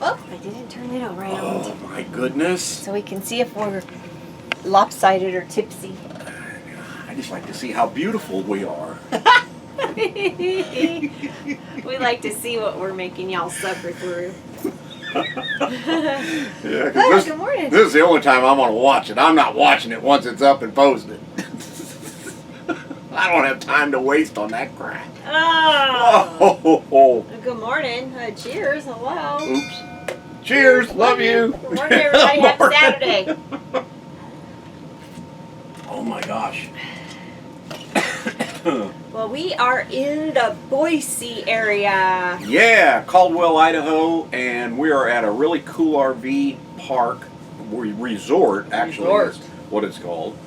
Oh, I didn't turn it around. Oh my goodness. So we can see if we're lopsided or tipsy. I just like to see how beautiful we are. We like to see what we're making y'all suffer through. Yeah, Good morning. This is the only time I'm going to watch it. I'm not watching it once it's up and posted. I don't have time to waste on that crap. Oh. Good morning. Cheers. Hello. Oops. Cheers. Love you. Good morning, everybody. Happy Saturday. Oh my gosh. Well, we are in the Boise area. Yeah, Caldwell, Idaho, and we are at a really cool RV park, resort actually is what it's called.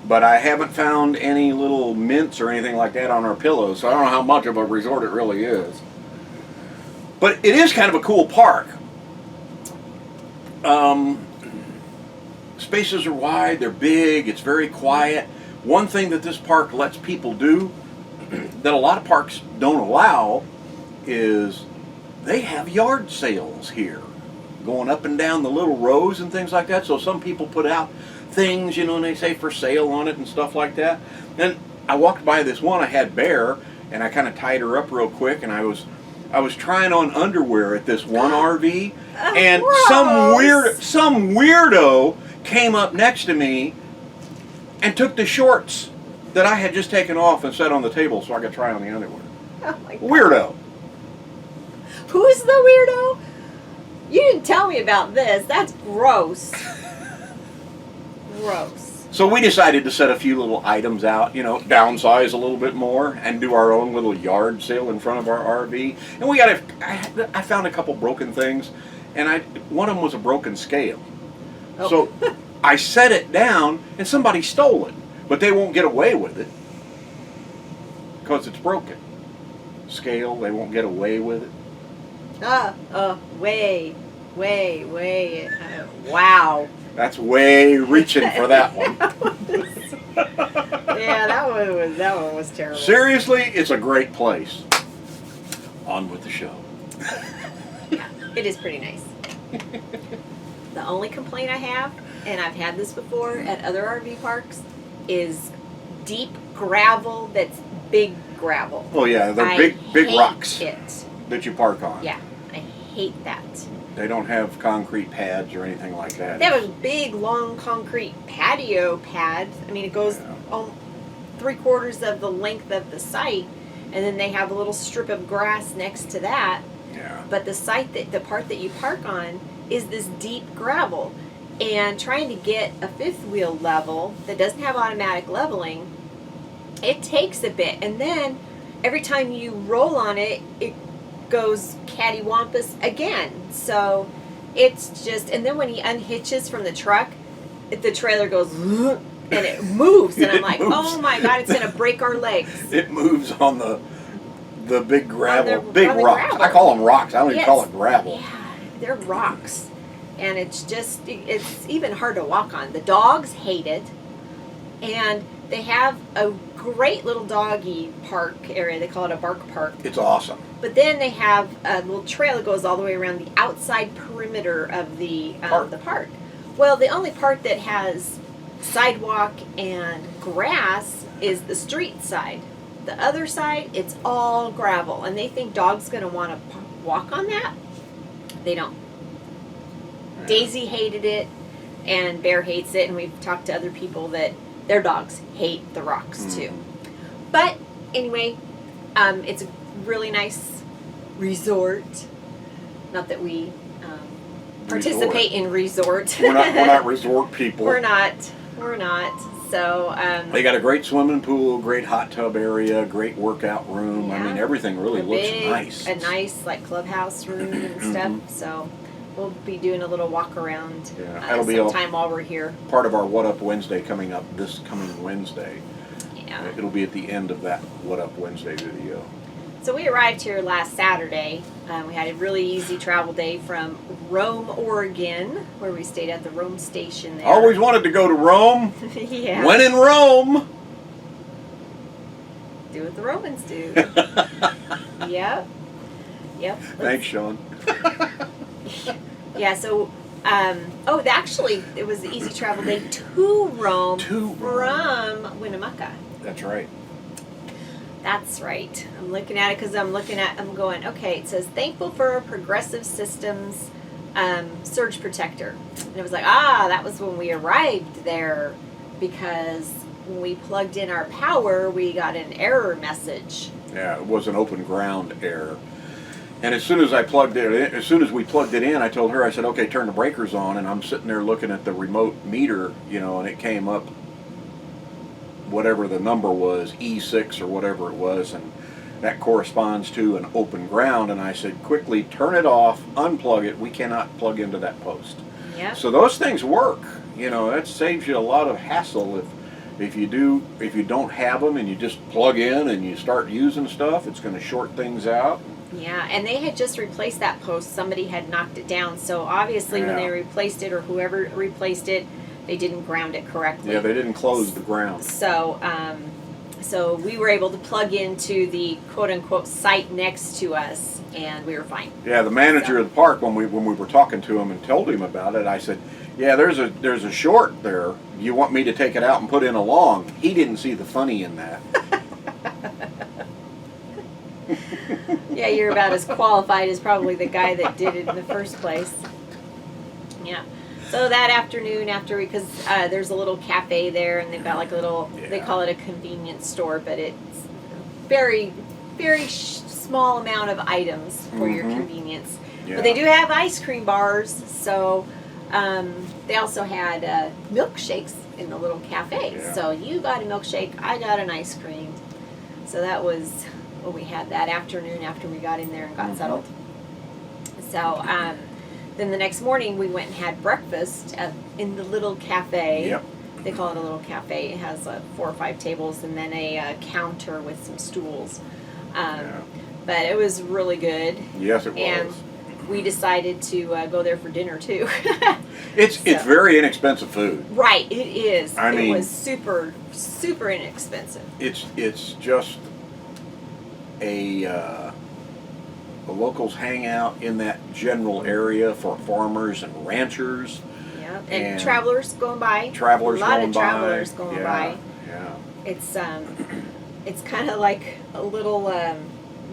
But I haven't found any little mints or anything like that on our pillows, so I don't know how much of a resort it really is. But it is kind of a cool park. Spaces are wide, they're big, it's very quiet. One thing that this park lets people do that a lot of parks don't allow is they have yard sales here, going up and down the little rows and things like that. So some people put out things, you know, and they say for sale on it and stuff like that. Then I walked by this one I had bare, and I kind of tied her up real quick, and I was trying on underwear at this one RV, and some weirdo came up next to me and took the shorts that I had just taken off and set on the table so I could try on the underwear. Oh my God. Weirdo. Who's the weirdo? You didn't tell me about this. That's gross. Gross. So we decided to set a few little items out, you know, downsize a little bit more and do our own little yard sale in front of our RV. And I found a couple broken things, and one of them was a broken scale. Oh. So I set it down and somebody stole it, but they won't get away with it because it's broken. Scale, they won't get away with it. Wow. That's way reaching for that one. Yeah, that one was terrible. Seriously, it's a great place. On with the show. Yeah, it is pretty nice. The only complaint I have, and I've had this before at other RV parks, is deep gravel that's big gravel. Oh yeah, they're big rocks it. that you park on. Yeah, I hate that. They don't have concrete pads or anything like that. They have a big, long concrete patio pad. I mean, it goes 3/4 of the length of the site, and then they have a little strip of grass next to that. Yeah. But the part that you park on is this deep gravel, and trying to get a fifth wheel level that doesn't have automatic leveling, it takes a bit, and then every time you roll on it, it goes cattywampus again. So it's just, and then when he unhitches from the truck, the trailer goes and it moves, and I'm like, oh my God, it's gonna break our legs. It moves on the big gravel, On big the rocks. gravel. I call them rocks. I don't even call it gravel. Yeah, they're rocks, and it's even hard to walk on. The dogs hate it, and they have a great little doggy park area. They call it a bark park. It's awesome. But then they have a little trail that goes all the way around the outside perimeter of the park. Well, the only part that has sidewalk and grass is the street side. The other side, it's all gravel, and they think dogs going to want to walk on that. They don't. Yeah. Daisy hated it, and Bear hates it, and we've talked to other people that their dogs hate the rocks too. But anyway, it's a really nice resort. Not that we participate in resort. We're not resort people. We're not. So they got a great swimming pool, great hot tub area, great workout room. Yeah. I mean, everything really looks nice. A nice like clubhouse room and stuff. So we'll be doing a little walk around sometime while we're here. Part of our What Up Wednesday coming up this coming Wednesday. Yeah. It'll be at the end of that What Up Wednesday video. So we arrived here last Saturday. We had a really easy travel day from Rome, Oregon, where we stayed at the Rome station there. Always wanted to go to Rome. Yeah. When in Rome. Do what the Romans do. Yep. Thanks, Sean. Yeah, so, actually, it was the easy travel day to Rome from Winnemucca. That's right. That's right. I'm looking at it because I'm going, okay, it says, thankful for Progressive Systems surge protector. And it was like, that was when we arrived there, because when we plugged in our power, we got an error message. Yeah, it was an open ground error. And as soon as we plugged it in, I told her, I said, okay, turn the breakers on. And I'm sitting there looking at the remote meter, and it came up, whatever the number was, E6 or whatever it was, and that corresponds to an open ground. And I said, quickly turn it off, unplug it. We cannot plug into that post. Yeah. So those things work. That saves you a lot of hassle if you don't have them and you just plug in and you start using stuff. It's going to short things out. Yeah, and they had just replaced that post. Somebody had knocked it down. So obviously when they replaced it, or whoever replaced it, they didn't ground it correctly. Yeah, they didn't close the ground. So so we were able to plug into the quote-unquote site next to us, and we were fine. Yeah, the manager of the park, when we were talking to him and told him about it, I said, yeah, there's a short there. You want me to take it out and put in a long? He didn't see the funny in that. Yeah, you're about as qualified as probably the guy that did it in the first place. Yeah. So that afternoon, because there's a little cafe there, and they've got like a little, they call it a convenience store, but it's very, very small amount of items for your convenience. Yeah. But they do have ice cream bars, so they also had milkshakes in the little cafe. Yeah. So you got a milkshake, I got an ice cream. So that was what we had that afternoon after we got in there and got settled. So then the next morning we went and had breakfast in the little cafe. Yep. They call it a little cafe. It has 4 or 5 tables and then a counter with some stools. But it was really good. Yes, it was. And we decided to go there for dinner too. It's very inexpensive food. Right, it is. I mean, it was super, super inexpensive. It's just a locals hangout in that general area for farmers and ranchers. Yeah, and travelers going by. A lot of travelers going by. Yeah. It's kind of like a little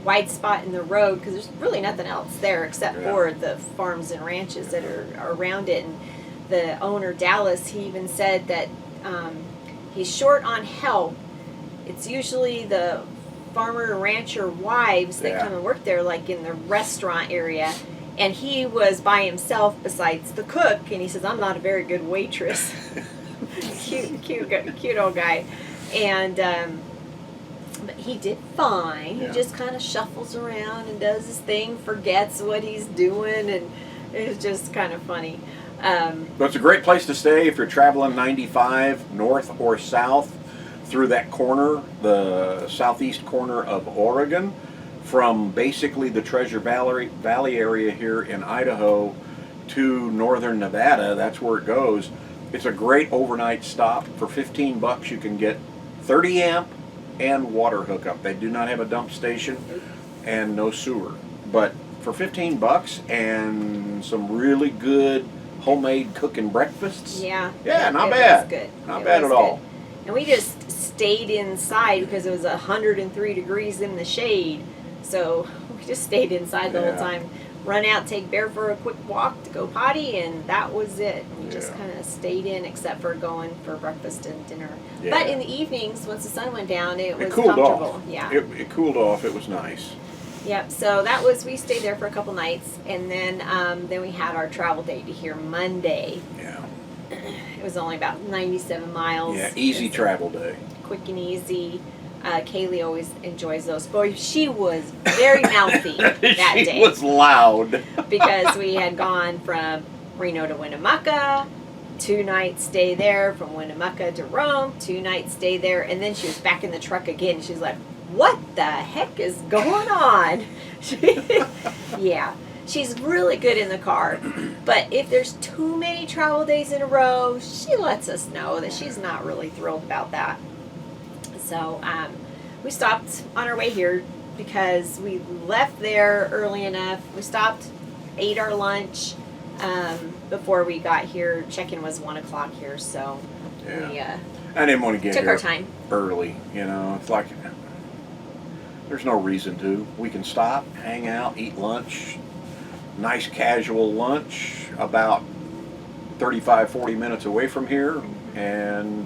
wide spot in the road, because there's really nothing else there except for the farms and ranches that are around it. And the owner, Dallas, he even said that he's short on help. It's usually the farmer and rancher wives that come and work there, like in the restaurant area. And he was by himself besides the cook, and he says, I'm not a very good waitress. cute old guy. And but he did fine. He just kind of shuffles around and does his thing, forgets what he's doing, and it was just kind of funny. But it's a great place to stay if you're traveling 95 north or south through that corner, the southeast corner of Oregon, from basically the Treasure Valley area here in Idaho to northern Nevada. That's where it goes. It's a great overnight stop. For $15 you can get 30 amp and water hookup. They do not have a dump station and no sewer. But for $15 and some really good homemade cooking breakfasts. Yeah, not bad. Was good. Not bad at all. And we just stayed inside because it was 103 degrees in the shade. So we just stayed inside the whole time. Run out, take Bear for a quick walk to go potty, and that was it. We just kind of stayed in, except for going for breakfast and dinner. Yeah. But in the evenings, once the sun went down, it was cooled comfortable. Off. Yeah, it cooled off. It was nice. Yep. So that was, we stayed there for a couple nights, and then we had our travel day to here Monday. Yeah. It was only about 97 miles. Yeah, easy travel day. Quick and easy. Kaylee always enjoys those. Boy, she was very mouthy that day. She was loud. Because we had gone from Reno to Winnemucca, 2 nights stay there, from Winnemucca to Rome, 2 nights stay there, and then she was back in the truck again. She's like, what the heck is going on? Yeah, she's really good in the car. But if there's too many travel days in a row, she lets us know that she's not really thrilled about that. So we stopped on our way here because we left there early enough. We stopped, ate our lunch, before we got here. Check-in was 1 o'clock here, so we I didn't want to get took here our time. early. It's like there's no reason to. We can stop, hang out, eat lunch. Nice casual lunch about 35, 40 minutes away from here, and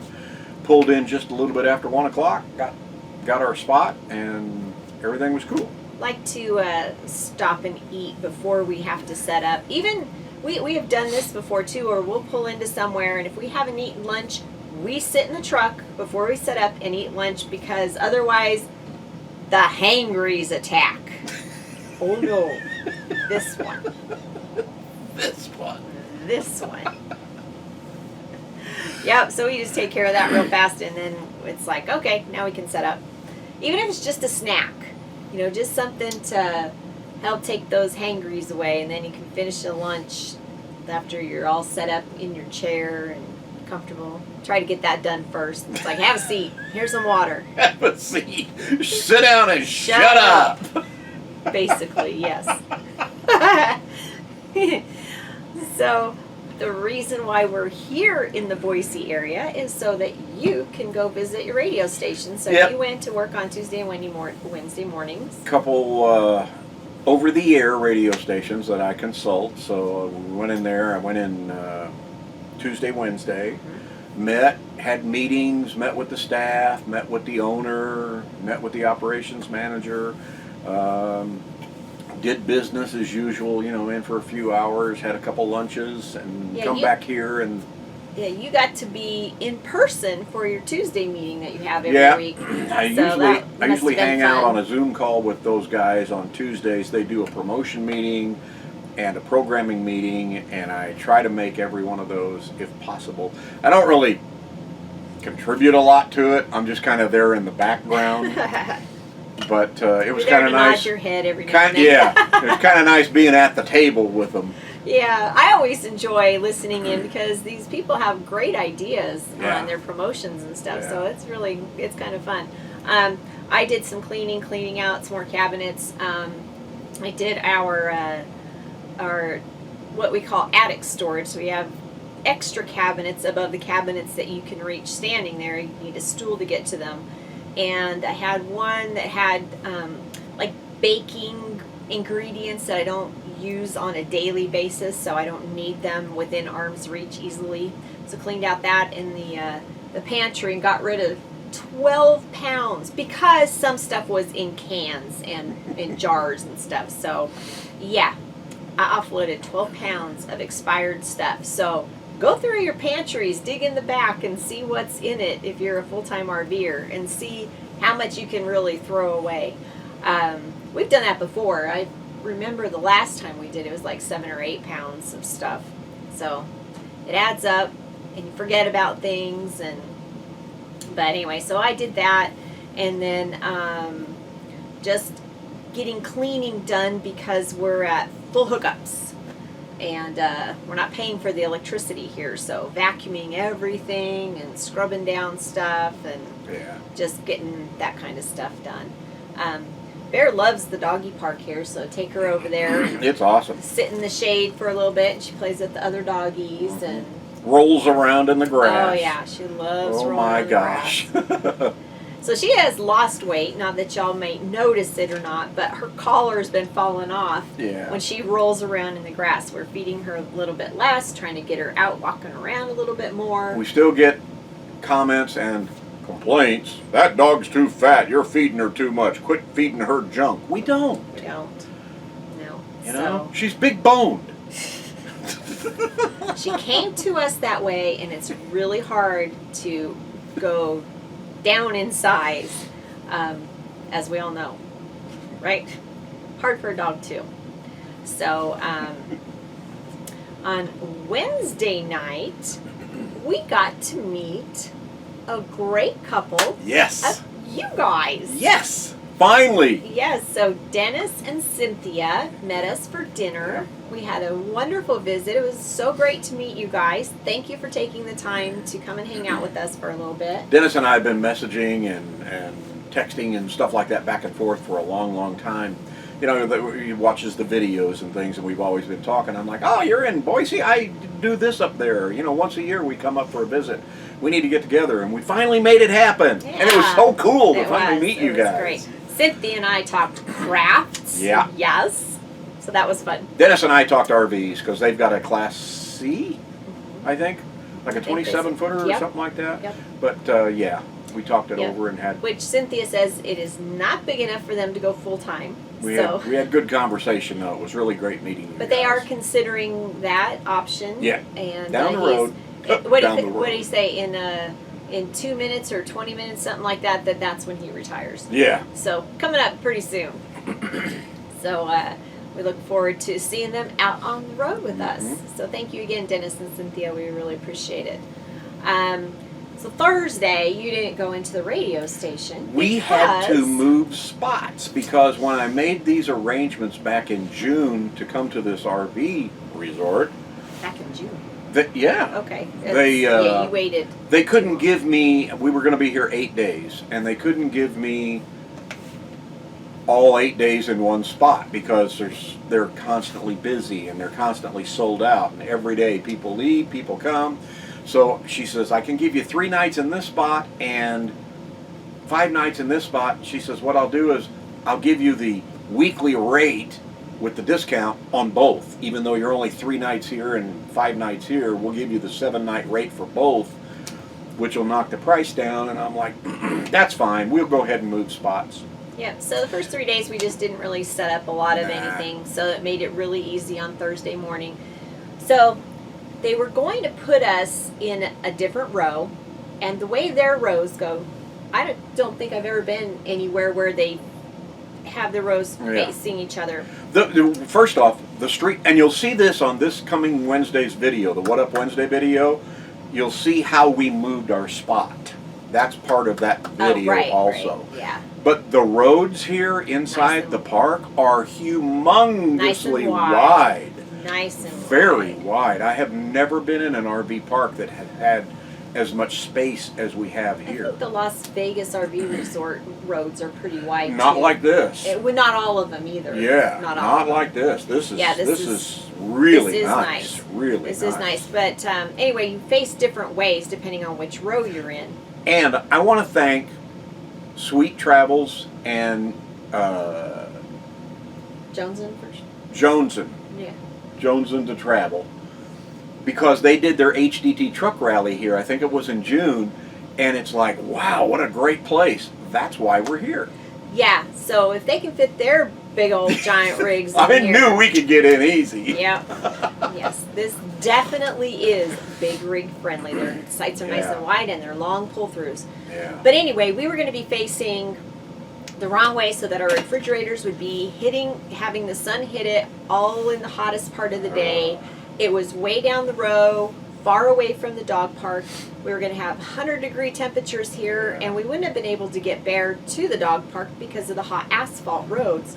pulled in just a little bit after 1 o'clock. Got our spot, and everything was cool. Like to stop and eat before we have to set up. Even we have done this before too, or we'll pull into somewhere, and if we haven't eaten lunch, we sit in the truck before we set up and eat lunch, because otherwise the hangries attack. Oh no, this one. This one. Yep, so we just take care of that real fast, and then it's like, okay, now we can set up. Even if it's just a snack, just something to help take those hangries away, and then you can finish the lunch after you're all set up in your chair and comfortable. Try to get that done first. It's like, have a seat. Here's some water. Have a seat. Sit down and shut up. Basically, yes. So the reason why we're here in the Boise area is so that you can go visit your radio station. So you went to work on Tuesday and Wednesday mornings. Couple over-the-air radio stations that I consult. So we went in there. I went in Tuesday, Wednesday. Had meetings, met with the staff, met with the owner, met with the operations manager. Did business as usual, in for a few hours, had a couple lunches, and back here and... Yeah, you got to be in person for your Tuesday meeting that you have every week. I usually hang out on a Zoom call with those guys on Tuesdays. They do a promotion meeting and a programming meeting, and I try to make every one of those if possible. I don't really contribute a lot to it. I'm just kind of there in the background. But it was kind of nice. Nod your head every now and then. Yeah, it was kind of nice being at the table with them. Yeah, I always enjoy listening in because these people have great ideas on their promotions and stuff. So it's kind of fun. I did some cleaning out some more cabinets. I did our what we call attic storage. So we have extra cabinets above the cabinets that you can reach standing there. You need a stool to get to them. And I had one that had like baking ingredients that I don't use on a daily basis, so I don't need them within arm's reach easily. So cleaned out that in the pantry and got rid of 12 pounds because some stuff was in cans and in jars and stuff. So yeah, I offloaded 12 pounds of expired stuff. So go through your pantries, dig in the back, and see what's in it if you're a full-time RVer, and see how much you can really throw away. We've done that before. I remember the last time we did it was like 7 or 8 pounds of stuff. So it adds up, and you forget about things. But anyway, so I did that, and then just getting cleaning done because we're at full hookups. And we're not paying for the electricity here, so vacuuming everything and scrubbing down stuff and just getting that kind of stuff done. Bear loves the doggy park here, so take her over there. It's awesome. Sit in the shade for a little bit, and she plays with the other doggies and rolls around in the grass. Oh yeah, she loves rolling my in the gosh. grass. So she has lost weight, not that y'all may notice it or not, but her collar's been falling off when she rolls around in the grass. We're feeding her a little bit less, trying to get her out walking around a little bit more. We still get comments and complaints. That dog's too fat. You're feeding her too much. Quit feeding her junk. We don't. We don't. No. You know, she's big boned. She came to us that way, and it's really hard to go down in size, as we all know, right? Hard for a dog too. So on Wednesday night, we got to meet a great couple. Yes. Of you guys. Yes. Finally. Yes. So Dennis and Cynthia met us for dinner. We had a wonderful visit. It was so great to meet you guys. Thank you for taking the time to come and hang out with us for a little bit. Dennis and I have been messaging and texting and stuff like that back and forth for a long, long time. you know, he watches the videos and things, and we've always been talking. I'm like, oh, you're in Boise? I do this up there. You know, once a year we come up for a visit. We need to get together, and we finally made it happen. Yeah. And it was so cool to finally meet It you was guys. Great. Cynthia and I talked crafts. Yeah. Yes. So that was fun. Dennis and I talked RVs because they've got a Class C, I think, like a 27-footer or Yep. something like that. Yep. But yeah, we talked it Yep. over and had. Which Cynthia says it is not big enough for them to go full time. We had good conversation though. It was really great meeting you But they are guys. considering that option. Yeah. And Down the road. What Down did the road. he say in 2 minutes or 20 minutes, something like that? That's when he retires. Yeah. So coming up pretty soon. So we look forward to seeing them out on the road with us. So thank you again, Dennis and Cynthia. We really appreciate it. So Thursday, you didn't go into the radio station. We had to because- move spots because when I made these arrangements back in June to come to this RV resort, Back in June. yeah, Okay. They, you waited. they couldn't give me, we were going to be here 8 days, and they couldn't give me all 8 days in one spot because they're constantly busy and they're constantly sold out, and every day people leave, people come. So she says, I can give you 3 nights in this spot and 5 nights in this spot. She says, what I'll do is I'll give you the weekly rate with the discount on both. Even though you're only 3 nights here and 5 nights here, we'll give you the 7-night rate for both, which will knock the price down. And I'm like, that's fine. We'll go ahead and move spots. Yeah, so the first 3 days we just didn't really set up a lot of Nah. anything, so it made it really easy on Thursday morning. So they were going to put us in a different row, and the way their rows go, I don't think I've ever been anywhere where they have the rows Yeah. facing each other. First off, the street, and you'll see this on this coming Wednesday's video, the What Up Wednesday video, you'll see how we moved our spot. That's part of that video also. Right, yeah. But the roads here inside the park are humongously wide. Nice and Very wide. I have never been in an RV park that had as much space as we have I here. think the Las Vegas RV resort roads are pretty wide Not too. like this. Well, not all of them either. Yeah, not all not of them. like this. This is Yeah, this is really this is nice. nice. Really This is nice, but anyway, you face different ways depending on which row you're in. And I want to thank Sweet Travels and Joneson first. Joneson. Yeah. Joneson to Travel, because they did their HDT truck rally here. I think it was in June, and it's like, wow, what a great place. That's why we're here. Yeah. So if they can fit their big old giant rigs in I here, knew we could get in easy. Yeah. Yes. This definitely is big rig friendly. Their sights are nice Yeah. and wide, and they're long pull throughs. Yeah. But anyway, we were going to be facing the wrong way so that our refrigerators would be having the sun hit it all in the hottest part of the day. It was way down the row, far away from the dog park. We were going to have 100-degree temperatures here, and we wouldn't have been able to get Bear to the dog park because of the hot asphalt roads.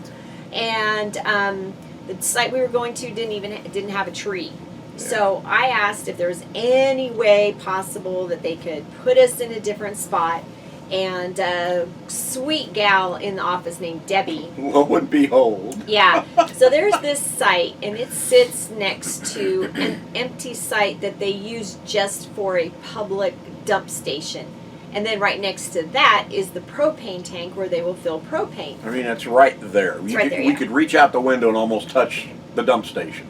And the site we were going to didn't have a tree. So I asked if there was any way possible that they could put us in a different spot. And a sweet gal in the office named Debbie. Lo and behold. Yeah. So there's this site, and it sits next to an empty site that they use just for a public dump station. And then right next to that is the propane tank where they will fill propane. I mean, it's right there. It's right there, We yeah. could reach out the window and almost touch the dump station.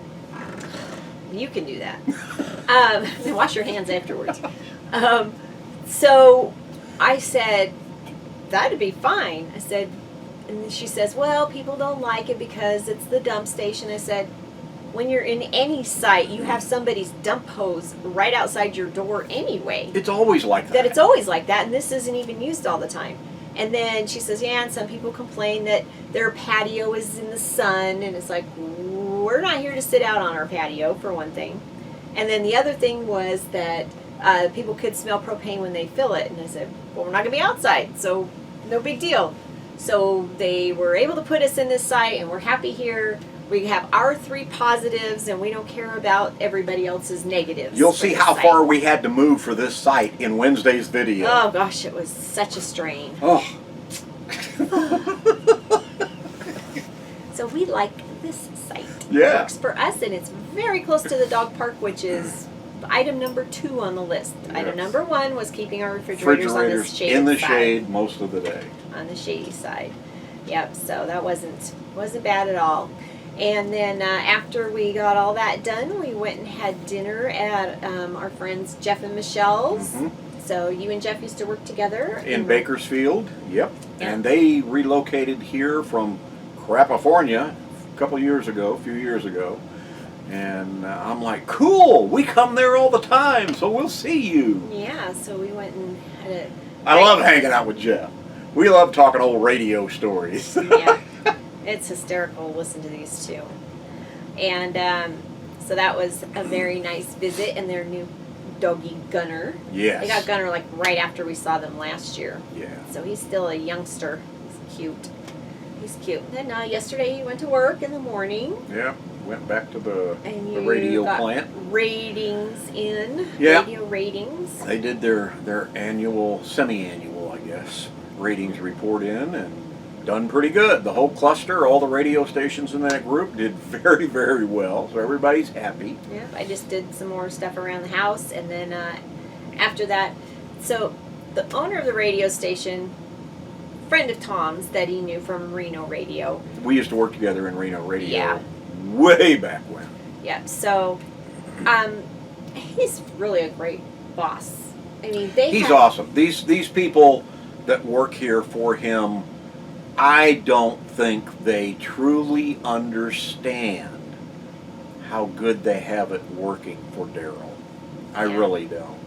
You can do that. And wash your hands afterwards. So I said, that'd be fine. I said, and she says, well, people don't like it because it's the dump station. I said, when you're in any site, you have somebody's dump hose right outside your door anyway. It's always like that. That it's always like that, and this isn't even used all the time. And then she says, yeah, and some people complain that their patio is in the sun, and it's like, we're not here to sit out on our patio, for one thing. And then the other thing was that people could smell propane when they fill it. And I said, well, we're not going to be outside, so no big deal. So they were able to put us in this site, and we're happy here. We have our 3 positives, and we don't care about everybody else's negatives. You'll for see this how site. far we had to move for this site in Wednesday's video. Oh, gosh, it was such a strain. Oh. So we like this site. Yeah. It works for us, and it's very close to the dog park, which is item number 2 on the list. Yes. Item number 1 was keeping our refrigerators on the shaded in the side. shade most of the day. On the shady side. Yep, so that wasn't bad at all. And then after we got all that done, we went and had dinner at our friends Jeff and Michelle's. Mm-hmm. So you and Jeff used to work together In Bakersfield, yep. Yeah. And they relocated here from California a few years ago. And I'm like, cool, we come there all the time, so we'll see you. Yeah, so we went and had a... I love hanging out with Jeff. We love talking old radio stories. Yeah, it's hysterical to listen to these two. And so that was a very nice visit, and their new doggy Gunner. Yes. They got Gunner like right after we saw them last year. Yeah. So he's still a youngster. He's cute. He's cute. And then yesterday he went to work in the morning. Yeah. Went back to the And radio got plant. ratings in. Yeah. Radio ratings. They did their annual, semi-annual, I guess, ratings report in, and done pretty good. The whole cluster, all the radio stations in that group did very, very well. So everybody's happy. Yep, I just did some more stuff around the house, and then after that, so the owner of the radio station, friend of Tom's that he knew from Reno Radio. We used to work together in Reno Radio. Yeah. Way back when. Yep. So, he's really a great boss. I mean, He's awesome. These people that work here for him, I don't think they truly understand how good they have it working for Daryl. I Yeah. really don't.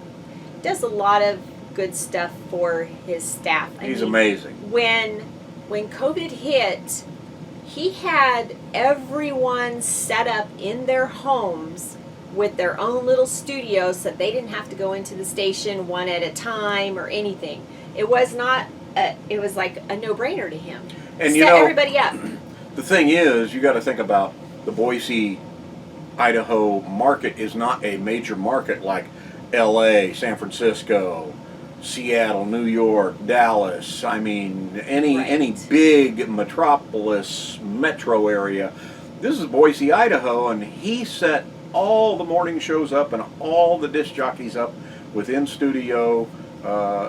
Does a lot of good stuff for his staff. He's amazing. When COVID hit, he had everyone set up in their homes with their own little studios so that they didn't have to go into the station one at a time or anything. It was not. It was like a no-brainer to him. And Set everybody up. The thing is, you got to think about the Boise, Idaho market is not a major market like L.A., San Francisco, Seattle, New York, Dallas. I mean, any big metropolis, metro area. This is Boise, Idaho, and he set all the morning shows up and all the disc jockeys up with in-studio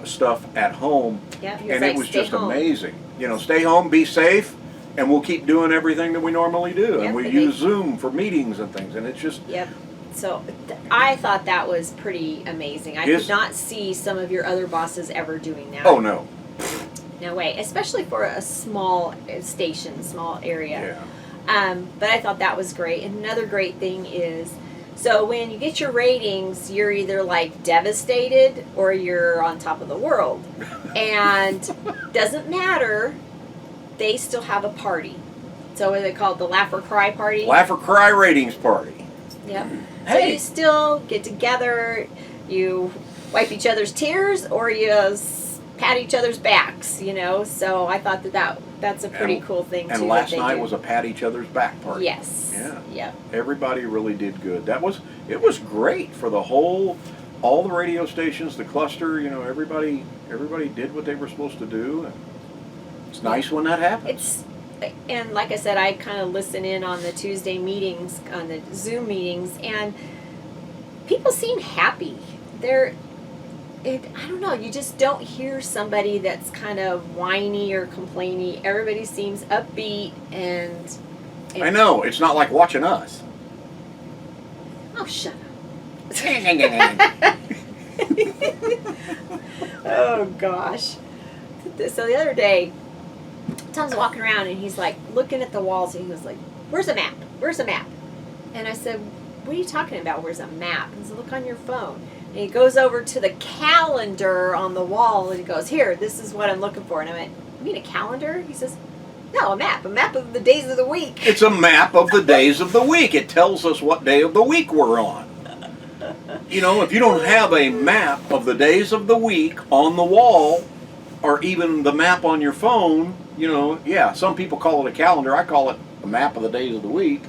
stuff at home. Yeah, and it was just amazing. You know, stay home, be safe, and we'll keep doing everything that we normally do. Yep, and we use Zoom for meetings and things, and it's just... Yep. So I thought that was pretty amazing. I could not see some of your other bosses ever doing that. Oh, no. No way. Especially for a small station, small area. Yeah. But I thought that was great. And another great thing is, so when you get your ratings, you're either like devastated or you're on top of the world. And doesn't matter, they still have a party. So what are they called? The Laugh or Cry party? Laugh or Cry ratings party. Yep. Hey. So you still get together, you wipe each other's tears, or you pat each other's backs, you know. So I thought that's a pretty cool thing too. And last night was a pat each other's back party. Yes. Yeah. Yep. Everybody really did good. It was great for all the radio stations, the cluster. You know, everybody did what they were supposed to do. And it's nice when that happens. And like I said, I kind of listen in on the Tuesday meetings, on the Zoom meetings, and people seem happy. I don't know, you just don't hear somebody that's kind of whiny or complainy. Everybody seems upbeat and I know, it's not like watching us. Oh, shut up. Oh, gosh. So the other day, Tom's walking around and he's like looking at the walls and he was like, "Where's a map? Where's a map?" And I said, "What are you talking about? Where's a map?" He said, "Look on your phone." And he goes over to the calendar on the wall and he goes, "Here, this is what I'm looking for." And I went, "You mean a calendar?" He says, "No, a map of the days of the week." It's a map of the days of the week. It tells us what day of the week we're on. You know, if you don't have a map of the days of the week on the wall, or even the map on your phone, you know, yeah, some people call it a calendar. I call it a map of the days of the week.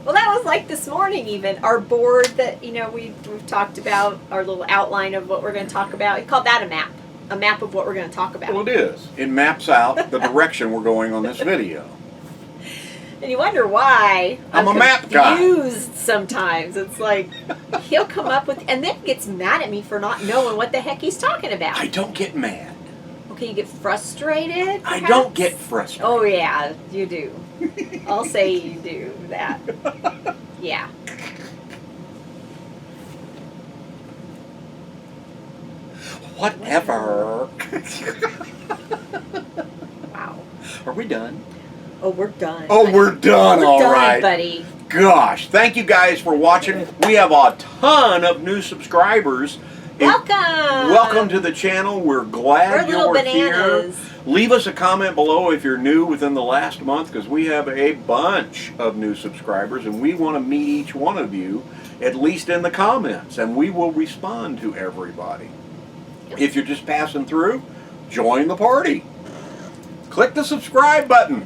Well, that was like this morning even. Our board that, you know, we've talked about, our little outline of what we're going to talk about. He called that a map of what we're going to talk about. Well, it is. It maps out the direction we're going on this video. And you wonder why I'm a map guy. confused sometimes. It's like he'll come up with, and then gets mad at me for not knowing what the heck he's talking about. I don't get mad. Okay, you get frustrated. I perhaps? don't get frustrated. Oh yeah, you do. I'll say you do that. Yeah. Whatever. Wow. Are we done? Oh, we're done. Oh, we're done. We're All done, right, buddy. Gosh, thank you guys for watching. We have a ton of new subscribers. Welcome. Welcome to the channel. We're glad We're little you're bananas. here. Leave us a comment below if you're new within the last month, because we have a bunch of new subscribers and we want to meet each one of you, at least in the comments, and we will respond to everybody. If you're just passing through, join the party. Click the subscribe button.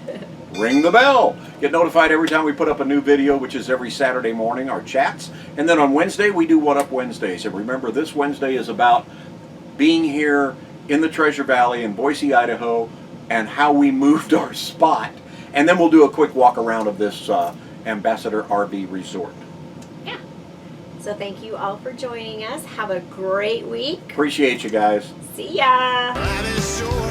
Ring the bell. Get notified every time we put up a new video, which is every Saturday morning, our chats. And then on Wednesday, we do What Up Wednesdays. And remember, this Wednesday is about being here in the Treasure Valley in Boise, Idaho, and how we moved our spot. And then we'll do a quick walk around of this Ambassador RV Resort. Yeah. So thank you all for joining us. Have a great week. Appreciate you guys. See ya. Life is short.